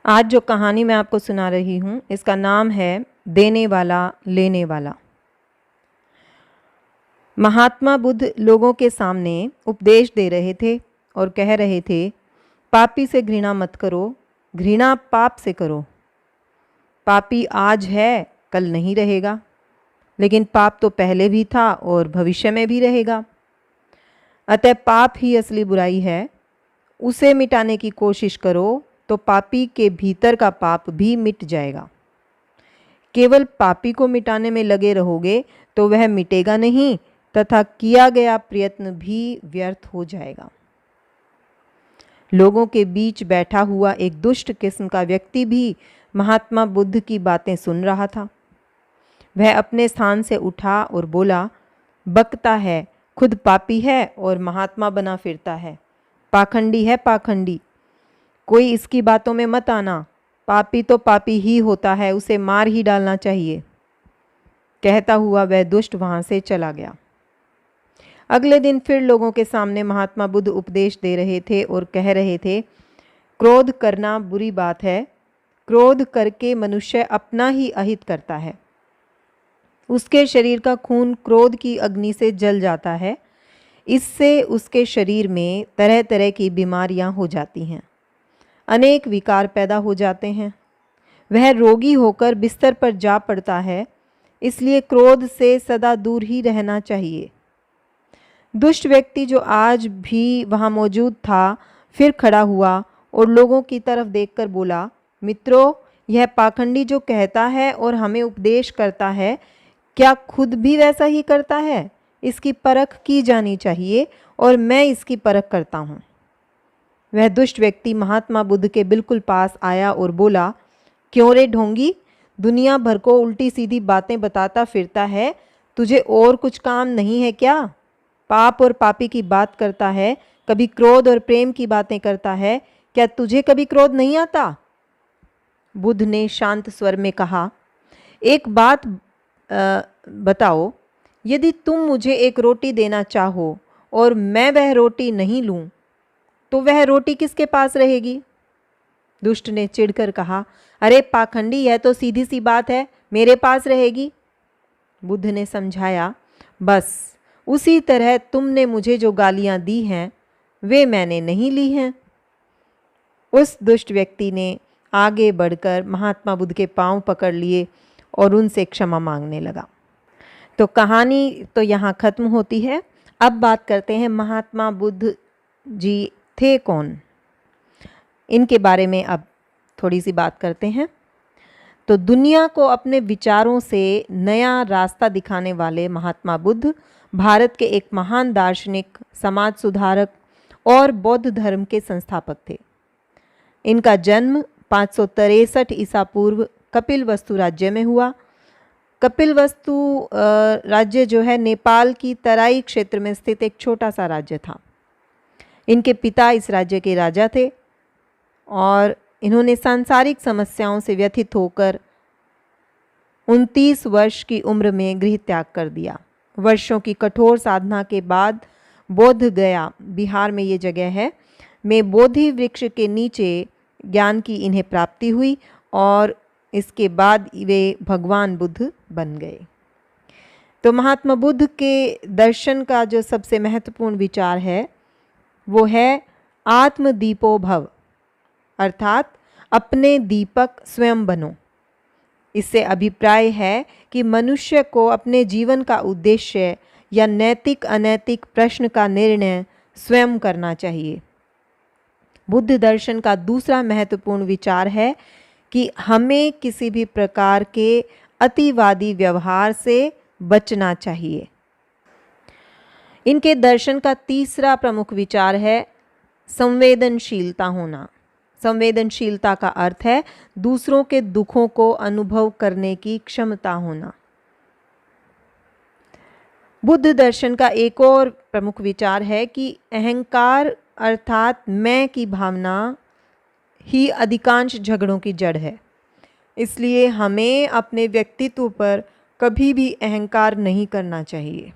आज जो कहानी मैं आपको सुना रही हूँ इसका नाम है देने वाला लेने वाला। महात्मा बुद्ध लोगों के सामने उपदेश दे रहे थे और कह रहे थे, पापी से घृणा मत करो, घृणा पाप से करो। पापी आज है, कल नहीं रहेगा, लेकिन पाप तो पहले भी था और भविष्य में भी रहेगा। अतः पाप ही असली बुराई है। उसे मिटाने की कोशिश करो तो पापी के भीतर का पाप भी मिट जाएगा। केवल पापी को मिटाने में लगे रहोगे तो वह मिटेगा नहीं तथा किया गया प्रयत्न भी व्यर्थ हो जाएगा। लोगों के बीच बैठा हुआ एक दुष्ट किस्म का व्यक्ति भी महात्मा बुद्ध की बातें सुन रहा था। वह अपने स्थान से उठा और बोला, बकता है, खुद पापी है और महात्मा बना फिरता है। पाखंडी है, पाखंडी। कोई इसकी बातों में मत आना। पापी तो पापी ही होता है, उसे मार ही डालना चाहिए। कहता हुआ वह दुष्ट वहां से चला गया। अगले दिन फिर लोगों के सामने महात्मा बुद्ध उपदेश दे रहे थे और कह रहे थे, क्रोध करना बुरी बात है। क्रोध करके मनुष्य अपना ही अहित करता है। उसके शरीर का खून क्रोध की अग्नि से जल जाता है। इससे उसके शरीर में तरह तरह की बीमारियां हो जाती हैं, अनेक विकार पैदा हो जाते हैं। वह रोगी होकर बिस्तर पर जा पड़ता है। इसलिए क्रोध से सदा दूर ही रहना चाहिए। दुष्ट व्यक्ति जो आज भी वहाँ मौजूद था फिर खड़ा हुआ और लोगों की तरफ देखकर बोला, मित्रों, यह पाखंडी जो कहता है और हमें उपदेश करता है, क्या खुद भी वैसा ही करता है? इसकी परख की जानी चाहिए और मैं इसकी परख करता हूँ। वह दुष्ट व्यक्ति महात्मा बुद्ध के बिल्कुल पास आया और बोला, क्यों रे ढोंगी, दुनिया भर को उल्टी सीधी बातें बताता फिरता है, तुझे और कुछ काम नहीं है क्या? पाप और पापी की बात करता है, कभी क्रोध और प्रेम की बातें करता है, क्या तुझे कभी क्रोध नहीं आता? बुद्ध ने शांत स्वर में कहा, एक बात बताओ, यदि तुम मुझे एक रोटी देना चाहो और मैं वह रोटी नहीं लूं, तो वह रोटी किसके पास रहेगी? दुष्ट ने चिढ़कर कहा, अरे पाखंडी, यह तो सीधी सी बात है, मेरे पास रहेगी। बुद्ध ने समझाया, बस उसी तरह तुमने मुझे जो गालियां दी हैं वे मैंने नहीं ली हैं। उस दुष्ट व्यक्ति ने आगे बढ़कर महात्मा बुद्ध के पांव पकड़ लिए और उनसे क्षमा मांगने लगा। तो कहानी तो यहाँ खत्म होती है। अब बात करते हैं महात्मा बुद्ध जी थे कौन, इनके बारे में अब थोड़ी सी बात करते हैं। तो दुनिया को अपने विचारों से नया रास्ता दिखाने वाले महात्मा बुद्ध भारत के एक महान दार्शनिक, समाज सुधारक और बौद्ध धर्म के संस्थापक थे। इनका जन्म 563 ईसा पूर्व कपिलवस्तु राज्य में हुआ। कपिलवस्तु राज्य जो है नेपाल की तराई क्षेत्र में स्थित एक छोटा सा राज्य था। इनके पिता इस राज्य के राजा थे और इन्होंने सांसारिक समस्याओं से व्यथित होकर 29 वर्ष की उम्र में गृह त्याग कर दिया। वर्षों की कठोर साधना के बाद बोध गया, बिहार में ये जगह है, में बोधि वृक्ष के नीचे ज्ञान की इन्हें प्राप्ति हुई और इसके बाद वे भगवान बुद्ध बन गए। तो महात्मा बुद्ध के दर्शन का जो सबसे महत्वपूर्ण विचार है वो है आत्मदीपो भव, अर्थात अपने दीपक स्वयं बनो। इससे अभिप्राय है कि मनुष्य को अपने जीवन का उद्देश्य या नैतिक अनैतिक प्रश्न का निर्णय स्वयं करना चाहिए। बुद्ध दर्शन का दूसरा महत्वपूर्ण विचार है कि हमें किसी भी प्रकार के अतिवादी व्यवहार से बचना चाहिए। इनके दर्शन का तीसरा प्रमुख विचार है संवेदनशीलता होना। संवेदनशीलता का अर्थ है दूसरों के दुखों को अनुभव करने की क्षमता होना। बुद्ध दर्शन का एक और प्रमुख विचार है कि अहंकार अर्थात मैं की भावना ही अधिकांश झगड़ों की जड़ है। इसलिए हमें अपने व्यक्तित्व पर कभी भी अहंकार नहीं करना चाहिए।